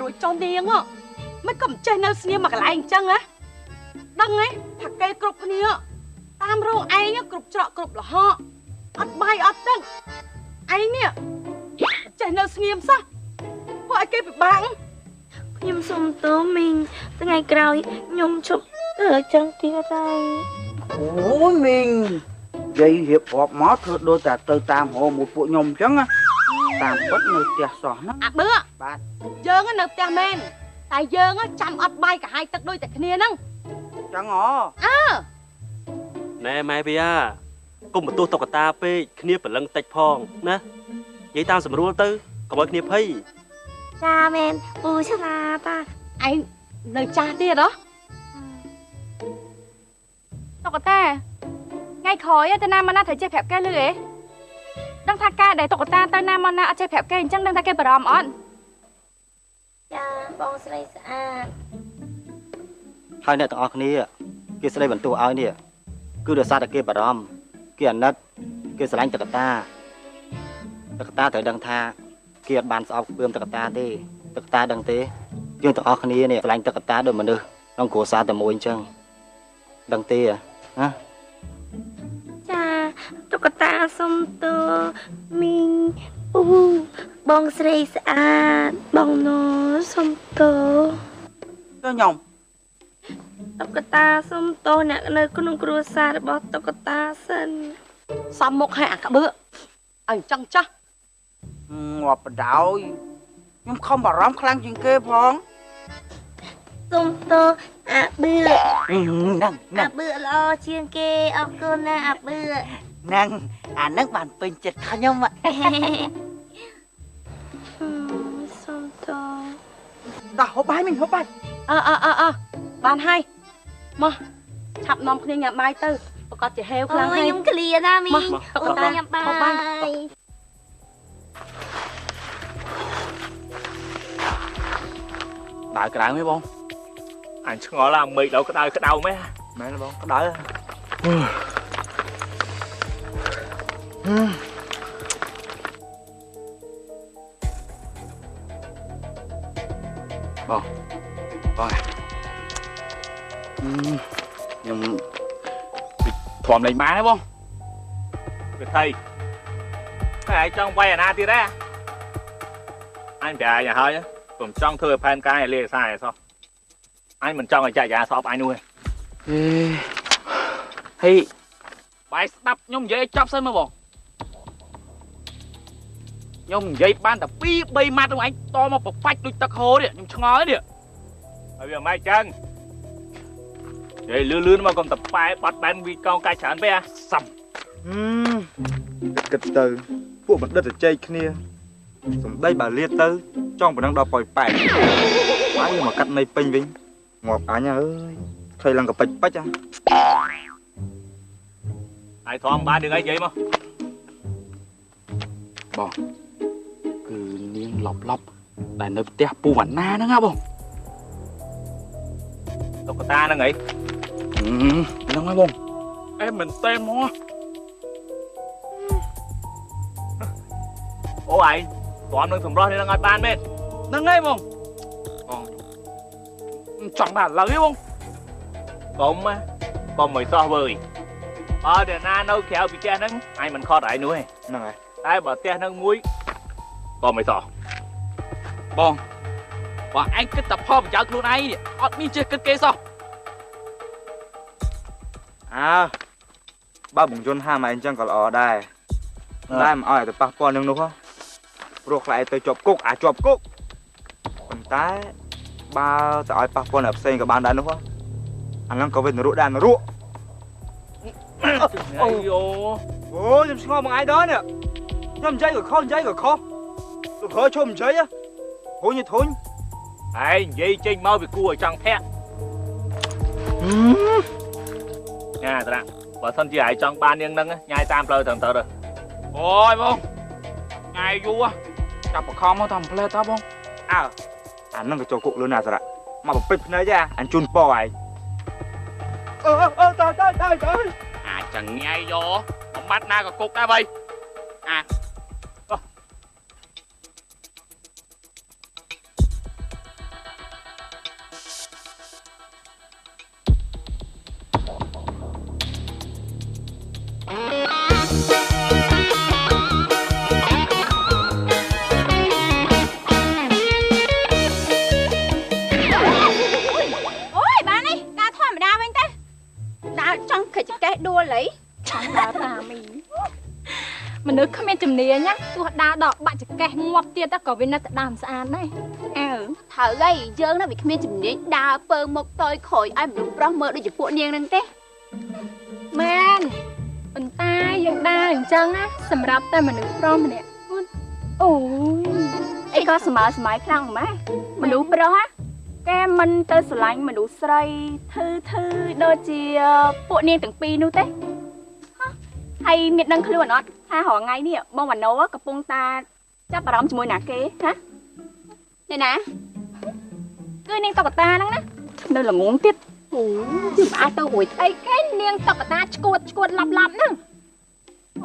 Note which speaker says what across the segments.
Speaker 1: រួចចុះនាងមិនក៏មិនចេះនៅស្ងៀមមកកន្លែងអញ្ចឹងណាដឹងទេថាគេគ្រប់គ្នាតាមរោងឯងគ្រប់ច្រកគ្រប់លហកអត់បាយអត់ទឹកឯងនេះចេះនៅស្ងៀមសោះពួកឲ្យគេពិបាក
Speaker 2: ខ្ញុំសុំទោសមីងថ្ងៃក្រោយខ្ញុំជប់ធ្វើអញ្ចឹងទៀតហើយ
Speaker 3: អូយមីងយាយរៀបរាប់មកធ្វើដូចតែទៅតាមហៅមួយពួកខ្ញុំអញ្ចឹងណាតាមពិតនៅផ្ទះសោះហ្នឹង
Speaker 1: អាបឿ
Speaker 3: បាទ
Speaker 1: យើងនៅផ្ទះមែនតែយើងចាំអត់បាយកាហាយទឹកដូចតែគ្នាហ្នឹង
Speaker 3: ចឹង
Speaker 4: ណែម៉ែវាកុំបន្ទោសតុក្កតាពេកគ្នាប្រឡឹងតិចផងណានិយាយតាមស្រួលទៅកុំឲ្យគ្នាភ័យ
Speaker 2: ចាមែនពូឆ្លាត
Speaker 1: ឯងនៅចាស់ទៀតហ៎
Speaker 5: តុក្កតាថ្ងៃក្រោយទៅណាមកណាត្រូវចេះប្រាប់គេលឺអេដឹងថាការដែលតុក្កតាទៅណាមកណាអត់ចេះប្រាប់គេអញ្ចឹងដឹងថាគេបារម្ភអត់
Speaker 2: ចាបងស្រីស្អាត
Speaker 6: ហើយអ្នកទាំងអស់គ្នាគេស្ដីបន្ទោសឲ្យនេះគឺដោយសារតែគេបារម្ភគេអាណិតគេស្រឡាញ់តុក្កតាត្រូវដឹងថាគេអត់បានស្អប់ពើមតុក្កតាទេតុក្កតាដឹងទេយើងទាំងអស់គ្នានេះស្រឡាញ់តុក្កតាដូចមនុស្សក្នុងគ្រួសារតែមួយអញ្ចឹងដឹងទេណា
Speaker 2: ចាតុក្កតាសុំទោសមីងពូបងស្រីស្អាតបងណូសុំទោស
Speaker 3: ខ្ញុំ
Speaker 2: តុក្កតាសុំទោសអ្នកនៅក្នុងគ្រួសាររបស់តុក្កតាសិន
Speaker 1: សំមុខឲ្យអាក្បឿអញ្ចឹងចាស់
Speaker 3: ងាប់បដោយខ្ញុំខំបារម្ភខ្លាំងជាងគេផង
Speaker 2: សុំទោសអាបឿ
Speaker 3: ហ្នឹង
Speaker 2: អាបឿល្អជាងគេអរគុណណាអាបឿ
Speaker 3: ហ្នឹងអាហ្នឹងបានពេញចិត្តខ្ញុំ
Speaker 2: សុំទោស
Speaker 3: ដល់ហូបបាយមិញហូបបាយ
Speaker 1: បានហើយមកឆាប់នាំគ្នាញ៉ាំបាយទៅប្រកាសជាហេវខ្លាំងហើយ
Speaker 2: ខ្ញុំឃ្លាណាមីងអូនញ៉ាំបាយ
Speaker 7: ដើរក្តៅហ៎បងអញឆ្ងល់ឡាមេឃដល់ក្តៅមែន
Speaker 3: មែនបងក្តៅ
Speaker 7: បងខ្ញុំធំលេងបានទេបងវាថៃតែឯងចង់វាយអាណាទៀតទេអញប្រែយ៉ាងហើយខ្ញុំចង់ធ្វើផែនការឲ្យលេខសារឲ្យសោះអញមិនចង់ឲ្យចាច់យ៉ាស្អប់អញនោះទេហេបាយស្ដាប់ខ្ញុំនិយាយឲ្យចប់សិនមើលបងខ្ញុំនិយាយបានតែ2 3ម៉ាត់នោះឯងតមកប្របាច់ដូចទឹកហូរនេះខ្ញុំឆ្ងល់នេះហើយវាមិនចឹងនិយាយលឿនមកកុំតប៉ែបាត់បែនវីកោកាច់ច្រើនពេកសំ
Speaker 8: គិតទៅពួកបណ្ឌិតជជែកគ្នាសំដីបើលាតទៅចង់ប៉ុណ្ណឹងដល់ប៉ោយប៉ែតហើយមកកាត់នៃពេញវិញងាប់អញអើយឃើញឡើងកពេច
Speaker 7: ហើយធំបាននឹងអីនិយាយមក
Speaker 8: បងគឺនាងឡប់ដែលនៅផ្ទះពូវណ្ណាហ្នឹងហ៎បង
Speaker 7: តុក្កតាហ្នឹងអី
Speaker 8: ហ្នឹងហើយបង
Speaker 7: អេមិនទេមកអូឯងព្រមនឹងសម្រស់នេះនឹងឲ្យបានមែន
Speaker 8: ហ្នឹងហើយបង
Speaker 7: ចង់បានឥឡូវទេបងកុំមិនសោះវើយបើតែណានៅក្រៅពីផ្ទះហ្នឹងឯងមិនខត់ឯងនោះទេ
Speaker 8: ហ្នឹងហើយ
Speaker 7: តែបើផ្ទះហ្នឹងមួយកុំមិនសោះ
Speaker 8: បងបើឯងគិតតែផលប្រយោជន៍ខ្លួនឯងនេះអត់មានចេះគិតគេសោះបើបងយន្តហាមឯងចឹងក៏ល្អដែរតែមិនអោយទៅប៉ះពាល់នឹងនោះហ៎ព្រោះខ្លាចទៅជាប់គុកជាប់គុកប៉ុន្តែបើទៅឲ្យប៉ះពាល់អ្នកផ្សេងក៏បានដែរនោះហ៎អាហ្នឹងក៏វានរកដែរនរក
Speaker 7: អូ
Speaker 8: ខ្ញុំឆ្ងល់មកឯងដល់នេះខ្ញុំនិយាយក៏ខុសលោកហើឈុំនិយាយហូញធុញ
Speaker 7: ឯងនិយាយចេញមកវាគួរឲ្យចង់ធាក់ញ៉ាតាបើសិនជាឯងចង់បាននាងហ្នឹងញ៉ាយតាមផ្លូវត្រឹមត្រូវទៅ
Speaker 8: អូយបងញ៉ាយយូរចាប់បខំមកតាមផ្លែតបងអាហ្នឹងក៏ចូលគុកលឿនណាសារៈមកបំពេញភ្នែកអញជូនប៉ឯងតើ
Speaker 7: អាចចឹងញ៉ាយយកបំបត្តិណាក៏គុកដែរបី
Speaker 5: មនុស្សគ្មានជំនាញណាទោះដើរដកបាក់ចកេះងាប់ទៀតក៏វានៅតែដើមស្អាតដែរអើ
Speaker 2: ត្រូវហើយយើងនៅវាគ្មានជំនាញដើរពើមុខតយក្រោយឲ្យមនុស្សប្រុសមើលដូចជាពួកនាងហ្នឹងទេ
Speaker 5: មែនប៉ុន្តែយើងដើរអញ្ចឹងណាសម្រាប់តែមនុស្សប្រុសម្នាក់អូយ
Speaker 2: អីក៏ស្មើខ្លាំងម៉ែមនុស្សប្រុសណាគេមិនទៅស្រឡាញ់មនុស្សស្រីធឺដូចជាពួកនាងទាំងពីរនោះទេហើយមានដឹងខ្លួនអត់ថារាល់ថ្ងៃនេះបងវណ្ណូកំពុងតែចាប់អារម្មណ៍ជាមួយណាគេណានេះណាគឺនាងតុក្កតាហ្នឹងណានៅល្ងងទៀតអូយអាចទៅរួយអីគេនាងតុក្កតាឈួតឡាប់ហ្នឹង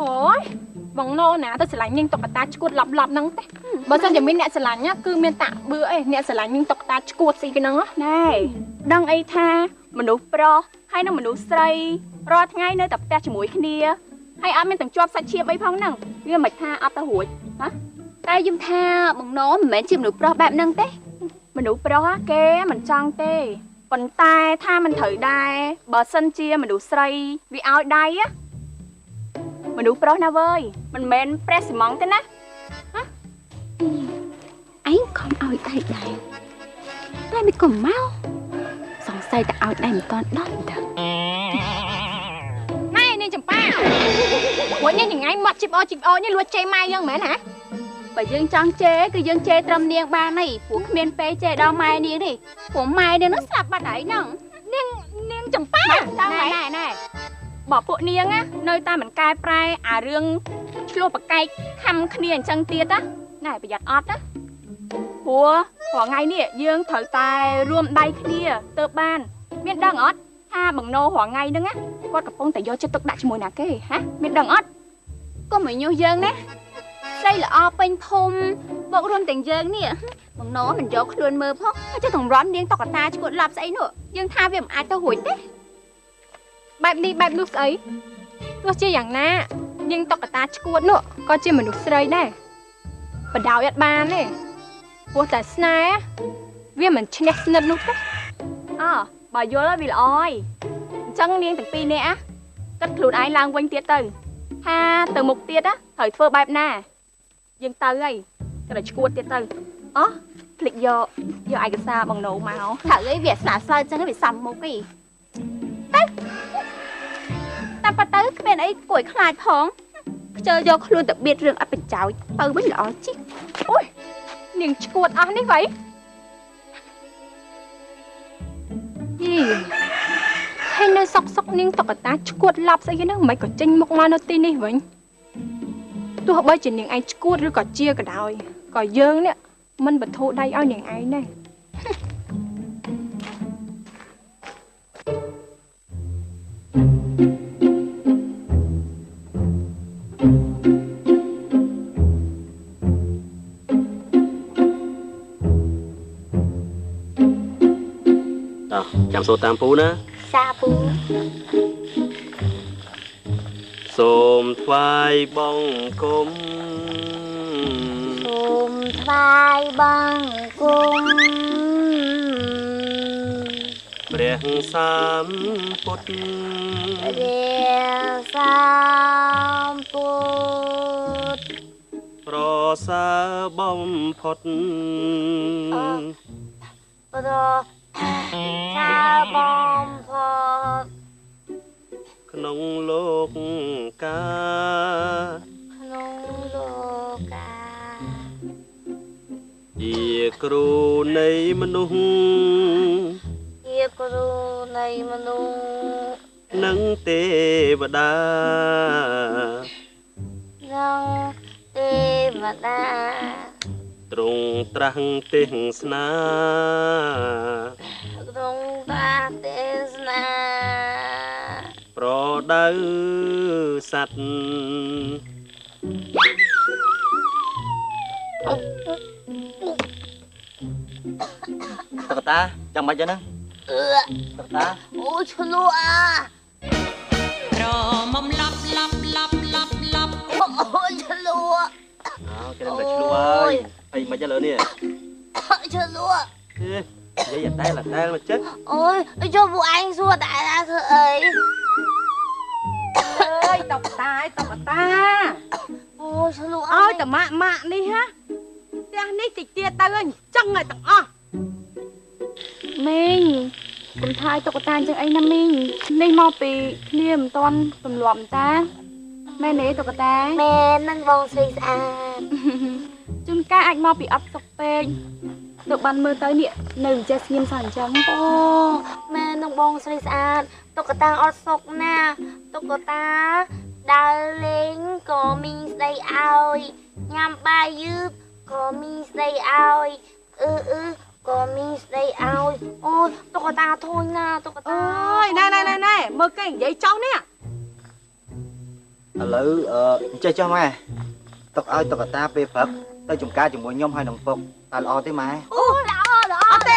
Speaker 5: អូយបងណូណាទៅស្រឡាញ់នាងតុក្កតាឈួតឡាប់ហ្នឹងទេបើសិនជាមានអ្នកស្រឡាញ់គឺមានតាក់បឿអីអ្នកស្រឡាញ់នាងតុក្កតាឈួតស្អីគេហ្នឹង
Speaker 2: ណែដឹងអីថាមនុស្សប្រុសហើយនិងមនុស្សស្រីរាល់ថ្ងៃនៅតែផ្ទះជាមួយគ្នាហើយអត់មានទាំងជាប់សាច់ឈាមអីផងហ្នឹងវាមិនថាអត់ទៅរួចណាតែយំថាបងណូមិនមែនជាមនុស្សប្រុសបែបហ្នឹងទេមនុស្សប្រុសគេមិនចង់ទេប៉ុន្តែថាមិនត្រូវដែរបើសិនជាមនុស្សស្រីវាឲ្យដៃមនុស្សប្រុសណាវើយមិនមែនព្រះស៊ីម៉ង់ទេណាអញខំឲ្យដៃដែរតែមិនក៏មកសង្ស័យតែឲ្យដៃមិនតាន់ដល់ទៅ
Speaker 5: ម៉ែនាងចម្ប៉ាព្រោះនាងថ្ងៃមកជីបអូនេះលួចជេរម៉ែយើងមែនហ៎
Speaker 2: បើយើងចង់ជេរគឺយើងជេរត្រឹមនាងបានហើយព្រោះគ្មានពេលជេរដល់ម៉ែនាងទេព្រោះម៉ែនាងនឹងស្លាប់បាត់ហើយហ្នឹង
Speaker 5: នាងចម្ប៉ា
Speaker 2: ណែបើពួកនាងនៅតែមិនកែប្រែអារឿងឆ្លោះប្រកែកខំគ្នាអញ្ចឹងទៀតណាប្រយ័ត្នអត់ណាព្រោះរាល់ថ្ងៃនេះយើងត្រូវតែរួមដៃគ្នាទៅបានមានដឹងអត់ថាបងណូរាល់ថ្ងៃហ្នឹងគាត់កំពុងតែយកចិត្តទុកដាក់ជាមួយណាគេហ៎មានដឹងអត់កុំឲ្យញុះយើងណាស្រីល្អពេញភូមិបោករួមទាំងយើងនេះបងណូមិនយកខ្លួនមើលផងហើយចុះទាំងរំនាងតុក្កតាឈួតឡាប់ស្អីនោះយើងថាវាមិនអាចទៅរួចទេ
Speaker 5: បែបនេះបែបនោះស្អីទោះជាយ៉ាងណានាងតុក្កតាឈួតនោះក៏ជាមនុស្សស្រីដែរបដោយអត់បានទេព្រោះតែស្នេហ៍វាមិនឈ្នះស្និទ្ធនោះទេ
Speaker 2: បើយល់វាល្អហើយអញ្ចឹងនាងទាំងពីរនាក់គិតខ្លួនឯងឡើងវិញទៀតទៅថាទៅមុខទៀតត្រូវធ្វើបែបណាយើងទៅហើយត្រូវឈួតទៀតទៅភ្លេចយកឯកសារបងណូមកត្រូវអីវាស្នាស្លើអញ្ចឹងវាសំមុខអីតែប៉ាទៅគ្មានអីគួរឲ្យខ្លាចផងខ្ជិលយកខ្លួនទៅបៀតរឿងអត់បញ្ចោចទៅវិញល្អជីក
Speaker 5: អូយនាងឈួតអស់នេះវ៉ៃហើយនៅសុកនាងតុក្កតាឈួតឡាប់ស្អីហ្នឹងមិនក៏ចេញមុខមកនៅទីនេះវិញទោះបីជានាងឯងឈួតឬក៏ជាក៏ដោយក៏យើងនេះមិនបន្ធូរដៃឲ្យនាងឯងដែរ
Speaker 4: ចាំសូត្រតាមពូណា
Speaker 2: សាពូ
Speaker 4: សូមថ្វាយបង្គំ
Speaker 2: សូមថ្វាយបង្គំ
Speaker 4: ព្រះសម្ពុទ្ធប្រសើរបំផុត
Speaker 2: បំផុត
Speaker 4: ក្នុងលោកកាជាគ្រូនៃមនុស្សនិងទេវតាទ្រង់ត្រាស់ទេសនាប្រដៅសัตว์
Speaker 6: តុក្កតាចាំមិនចឹងហ្នឹងតុក្កតា
Speaker 2: អូឆ្លូ
Speaker 9: រមុំឡាប់
Speaker 2: អូឆ្លូ
Speaker 4: គេនឹងតែឆ្លូហើយអីមិនចឹងលើនេះ
Speaker 2: ឆ្លូ
Speaker 4: និយាយតែមកចិត្ត
Speaker 2: អូយចូលពួកឯងសួរតែថាធ្វើអី
Speaker 1: អើយតុក្កតាអូ
Speaker 10: Ôi sao lụa
Speaker 1: ឲ្យតែម៉ាក់នេះហ៎ផ្ទះនេះតិចទៀតទៅអញ្ចឹងហើយទាំងអស់
Speaker 2: មីងកុំថាឲ្យតុក្កតាអញ្ចឹងអីណាមីងនេះមកពីគ្នាមិនតាន់ទម្លាប់តាមែនទេតុក្កតា
Speaker 10: Mẹ nâng bông xì xa
Speaker 2: ជួនកាលអាចមកពីអត់សុខពេកទៅបានមើលទៅនេះនៅចេះស្ងៀមសោះអញ្ចឹង
Speaker 10: Ô Mẹ nâng bông xì xa Tục cả ta ọt sọc nè Tục cả ta Đào lên Có mình xây ôi Nhằm bài giúp Có mình xây ôi Có mình xây ôi Ôi tục cả ta thôi nè Tục cả
Speaker 1: អ
Speaker 10: ta
Speaker 1: ើយណែមើលគេនិយាយចោះនេះ
Speaker 6: ឥឡូវចេះចុះម៉ែទុកឲ្យតុក្កតាពេលព្រឹកទៅចំការជាមួយខ្ញុំហើយនឹងពុកតើល្អទេម៉ែ
Speaker 10: Ô lỡ
Speaker 1: អត់ទេ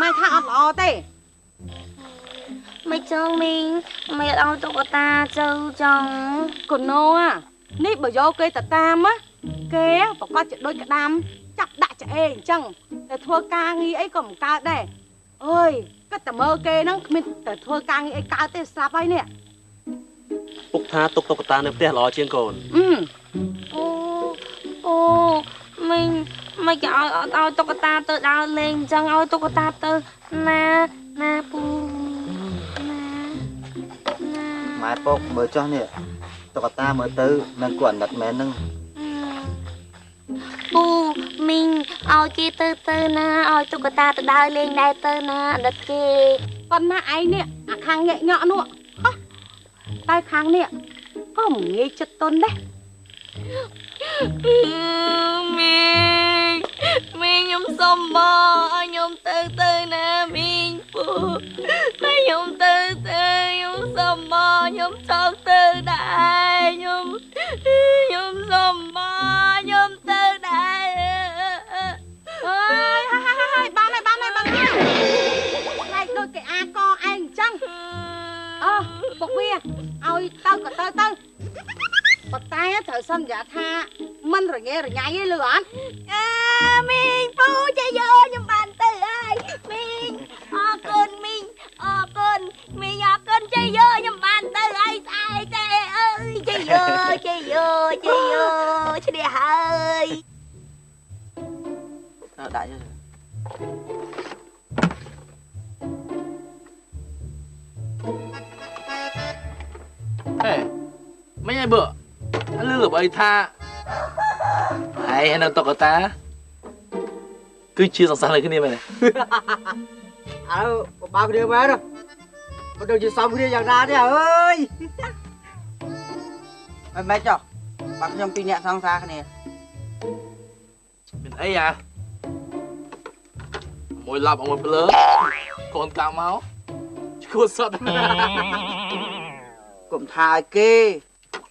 Speaker 1: ម៉ែថាអត់ល្អទេ
Speaker 10: Mày chân mình Mày đâu tục cả ta châu chồng
Speaker 1: កូនណូនេះបើយកគេទៅតាមគេប្រកាសជាដូចក្តាមចាប់ដាក់ឆ្អេអញ្ចឹងតែធ្វើការងារអីក៏មិនកើតដែរអើយគាត់តែមើលគេហ្នឹងគ្មានតែធ្វើការងារអីកើតទេស្លាប់ហើយនេះ
Speaker 4: ពុកថាទុកតុក្កតានៅផ្ទះល្អជាងកូន
Speaker 10: Ô Mình Mày cái ao tục cả ta tự đào lên Chẳng ao tục cả ta tự Nà bù Nà
Speaker 6: ម៉ែពុកមើលចុះនេះតុក្កតាមើលទៅនឹងគាត់អាណិតមែនហ្នឹង
Speaker 10: Bù Mình ao kia tự nà Ao tục cả ta tự đào lên đây tự nà Đất kì
Speaker 1: ប៉ុន្តែឯងនេះអាខាងញាក់ញក់នោះតែខាងនេះក៏មិនងាយចិត្តទុនដែរ
Speaker 10: Mình nhom xôm bò nhom từ nè mình bù nhom từ nhom xôm bò nhom xôm từ đại nhom xôm bò nhom từ đại
Speaker 1: អើយហើយបានហើយខ្លាចដូចគេអាកឯងអញ្ចឹងពុកវាឲ្យទៅក៏ទៅប៉ុន្តែត្រូវសន្យាថាមិនរញ៉េរញ៉ៃទេលឺអត់
Speaker 10: Mình bù chạy vô nhom bàn từ ơi Mình con mình chạy vô nhom bàn từ ơi sai chạy ơi chạy vô chạy đi hơi
Speaker 3: đại cho
Speaker 11: Ê, mấy ngày bữa anh lừa bậy tha ai anh tộc của ta cứ chia sẵn sàng lại cái này mày này
Speaker 3: bao cái điều bé rồi bắt đầu chỉ xong cái điều ra thế ơi mày cho bác nhom pin nhẹ sang xa cái này
Speaker 11: mình ấy à môi lọc ở một lớn còn cả máu cô sợ
Speaker 3: cũng thà kê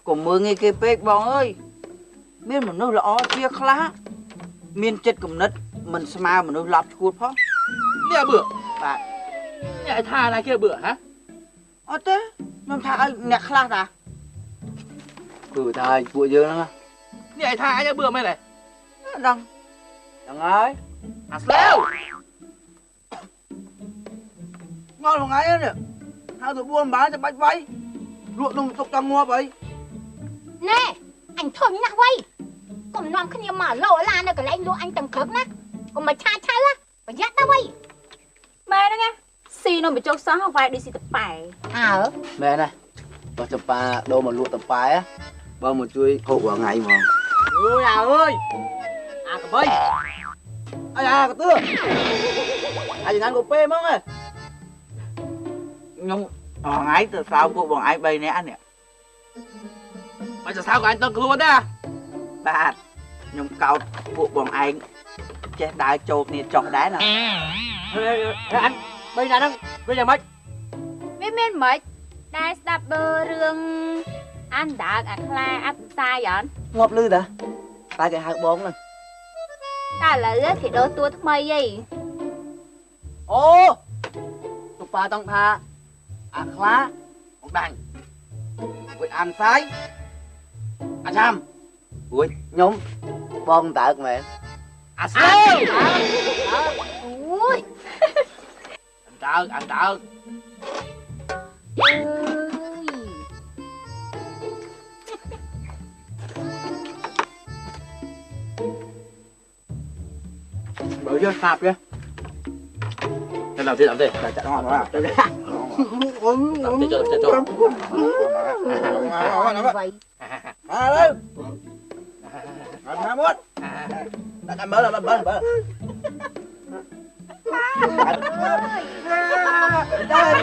Speaker 3: cũng mưa nghe kê pek bong ơi miên mình nó lọ chia khá miên chết cũng nứt mình smile mình nó lọp chuột phó
Speaker 11: nè bữa
Speaker 3: bạn
Speaker 11: nhảy tha này kia bữa hả
Speaker 3: ở thế nhom thà nhẹ khá à thà bụi dơ nó
Speaker 11: nhảy tha nhá bữa mày này
Speaker 3: đằng ơi
Speaker 11: à leo
Speaker 3: ngon một ngày nữa hai tụi buôn bán cho bách vay ruộng đồng tục tăng mua vậy
Speaker 5: Nè anh thôi như nào vậy còn nằm khi mà lộ la nữa cái anh lúa anh tầm khớp nè còn mà cha lá mà dắt đâu vậy
Speaker 2: mẹ đó nghe xì nó bị trâu sáng không phải đi xì tập bài
Speaker 3: mẹ này bà chụp bà đâu mà lụa tập bài á bà một chuối hộ vào ngày mà ôi ơi à cái bay ai cái tưa ai ăn cục phê mong ơi nhưng ngày từ sau cô bọn ai bay nè nè
Speaker 11: mày sao của anh tao luôn á
Speaker 3: bà nhưng cao bộ bọn anh chết đá chộp nè chọc đá nè anh bây giờ bây giờ mấy
Speaker 2: Miên mấy Đai đạp bơ rương Anh đã ăn la ăn sai vậy
Speaker 3: ngọt lư đã ta cái hai bốn lên
Speaker 2: Ta là thì đôi tua thúc mây gì
Speaker 3: ô tụi bà tông tha ăn khá một đành với ăn sai ăn sam ui nhóm bon tợt mẹ
Speaker 11: à sao
Speaker 2: Ui
Speaker 11: ăn trợn
Speaker 3: bự chưa sạp chưa
Speaker 11: làm thế
Speaker 3: chặt ngon quá
Speaker 11: làm thế cho
Speaker 10: vậy
Speaker 3: lên Mahmud đã mở là mở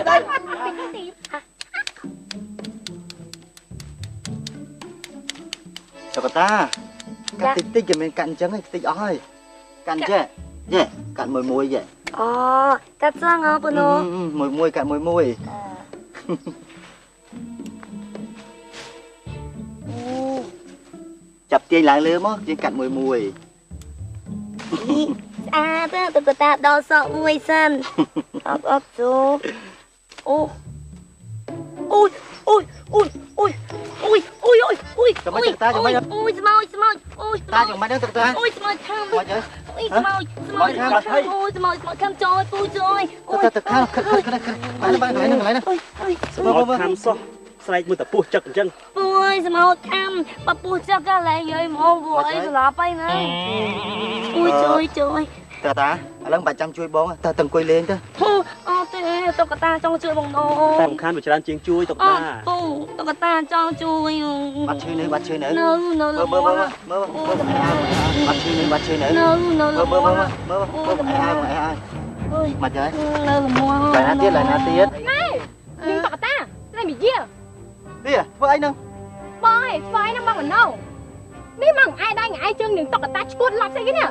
Speaker 3: đây
Speaker 6: Cho ta cắt tích thì mình cắt trắng hay tích ói cắt chứ nhé cắt mùi vậy
Speaker 10: cắt răng hả bố nó
Speaker 6: mùi cắt mùi chập tiền lại lứa mất chỉ cắt mùi
Speaker 10: tôi ta đo sợ mùi sân ấp chú ôi
Speaker 6: cho mấy ta cho mấy đó
Speaker 10: ôi
Speaker 6: ta cho mấy đó ta
Speaker 10: ôi khăm
Speaker 6: mấy chứ
Speaker 10: ôi khăm trôi pui trôi
Speaker 6: ta khăm lại nè
Speaker 4: ខំសោះស្រែកមើលតែពោះចឹកអញ្ចឹង
Speaker 10: ôiខំបើពោះចឹកក៏លែងហើយមកពួកអីស្លាប់ហើយណាôi trời
Speaker 6: តាឥឡូវបាច់ចាំជួយបងតាទាំងអង្គុយលេងទៅ
Speaker 10: អូទេតុកតាចង់ជួយបងណូ
Speaker 4: តែសំខាន់វាច្រើនជាងជួយតុកតា
Speaker 10: ពូតុកតាចង់ជួយ
Speaker 6: បាត់ឈឺនៅ
Speaker 10: នៅ
Speaker 6: មើលបាត់ឈឺនៅមកចា
Speaker 10: នៅល្មម
Speaker 6: lạiណាទៀត
Speaker 5: ណែនាងតុកតាឡើងនិយាយ
Speaker 6: នេះធ្វើអីនឹង
Speaker 5: បងឯងស្វាយនឹងបងមណោនេះមកឯងដៃឯងជើងនាងតុកតាឈួតឡាប់ស្អីគេនេះ